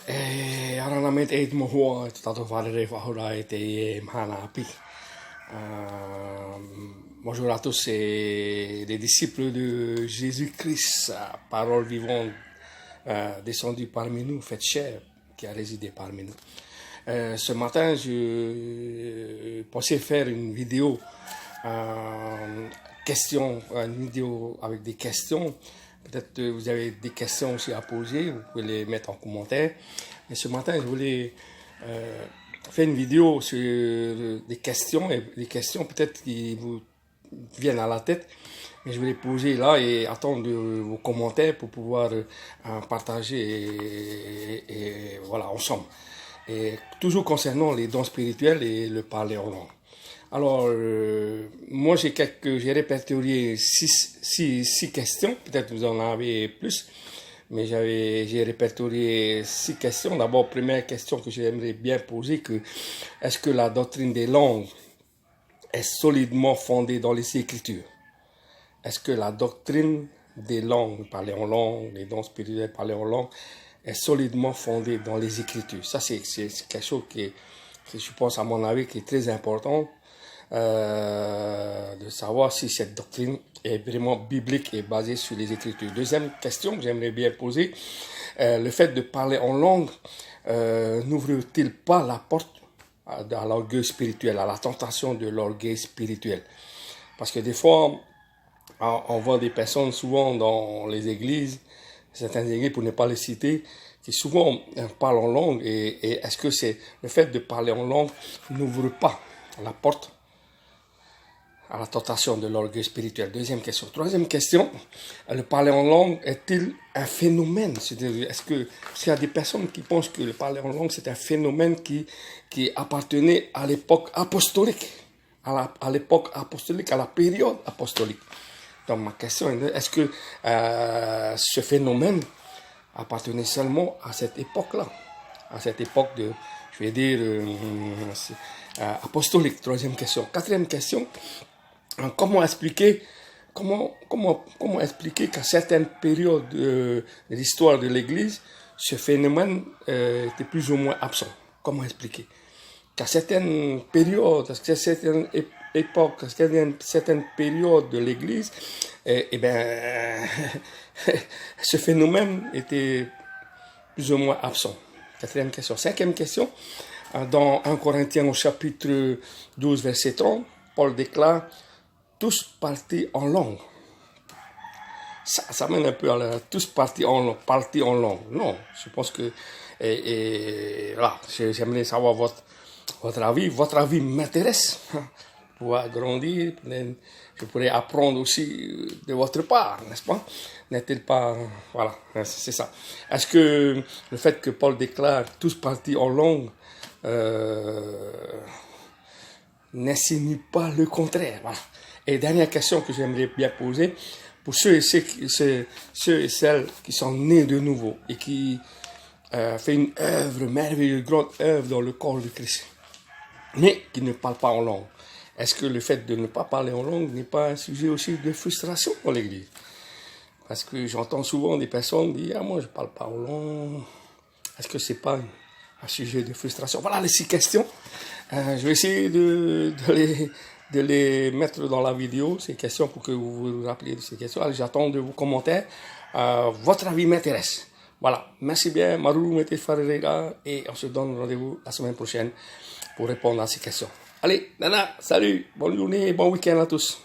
Aranamit eet mohua, dat of waarde vahora et mahanapi. Bonjour à tous, c'est les disciples de Jésus-Christ, parole vivante, descendue parmi nous, faite chair, qui a résidé parmi nous. Ce matin, je pensais faire une vidéo, une vidéo avec des questions. Peut-être que vous avez des questions aussi à poser, vous pouvez les mettre en commentaire. Mais ce matin, je voulais faire une vidéo sur des questions, et des questions peut-être qui vous viennent à la tête. Mais je vais les poser là et attendre vos commentaires pour pouvoir partager et voilà, ensemble. Et toujours concernant les dons spirituels et le parler en langue. Alors, moi j'ai répertorié six questions, peut-être vous en avez plus, mais j'ai répertorié 6 questions. D'abord, première question que j'aimerais bien poser, est-ce que la doctrine des langues est solidement fondée dans les Écritures? Est-ce que la doctrine des langues, parler en langue, les dons spirituels, parler en langue, est solidement fondée dans les Écritures? Ça, c'est quelque chose qui je pense, à mon avis, qui est très important. De savoir si cette doctrine est vraiment biblique et basée sur les Écritures. Deuxième question que j'aimerais bien poser, le fait de parler en langue n'ouvre-t-il pas la porte à l'orgueil spirituel, à la tentation de l'orgueil spirituel? Parce que des fois, on voit des personnes souvent dans les églises, certaines églises pour ne pas les citer, qui souvent parlent en langue, et est-ce que c'est le fait de parler en langue n'ouvre pas la porte à la tentation de l'orgueil spirituel? Deuxième question. Troisième question, le parler en langue est-il un phénomène? Est-ce qu'il y a des personnes qui pensent que le parler en langue c'est un phénomène qui appartenait à l'époque apostolique, à l'époque apostolique, à la période apostolique? Donc ma question est, est-ce que ce phénomène appartenait seulement à cette époque-là, à cette époque de, je vais dire, apostolique? Troisième question. Quatrième question, comment expliquer qu'à certaines périodes de l'histoire de l'Église, ce phénomène était plus ou moins absent? Comment expliquer qu'à certaines périodes, à certaines époques, à certaines périodes de l'Église, ce phénomène était plus ou moins absent? Quatrième question. Cinquième question, dans 1 Corinthiens au chapitre 12, verset 30, Paul déclare: tous partis en langue. Ça mène un peu à tous partis en langue. Non, je pense que voilà, j'aimerais savoir votre avis. Votre avis m'intéresse. Pour agrandir, je pourrais apprendre aussi de votre part, n'est-ce pas? N'est-il pas? Voilà, c'est ça. Est-ce que le fait que Paul déclare tous partis en langue n'insinue pas le contraire? Voilà. Et dernière question que j'aimerais bien poser, pour ceux et celles qui sont nés de nouveau et qui font une œuvre merveilleuse, grande œuvre dans le corps de Christ, mais qui ne parlent pas en langue. Est-ce que le fait de ne pas parler en langue n'est pas un sujet aussi de frustration dans l'Église? Parce que j'entends souvent des personnes dire: ah, moi je ne parle pas en langue. Est-ce que ce n'est pas un sujet de frustration? Voilà les 6 questions. Je vais essayer de les mettre dans la vidéo, ces questions, pour que vous vous rappeliez de ces questions. Allez, j'attends de vos commentaires. Votre avis m'intéresse. Voilà, merci bien, Maru Mete Ferreira, et on se donne rendez-vous la semaine prochaine pour répondre à ces questions. Allez, Nana, salut, bonne journée et bon week-end à tous.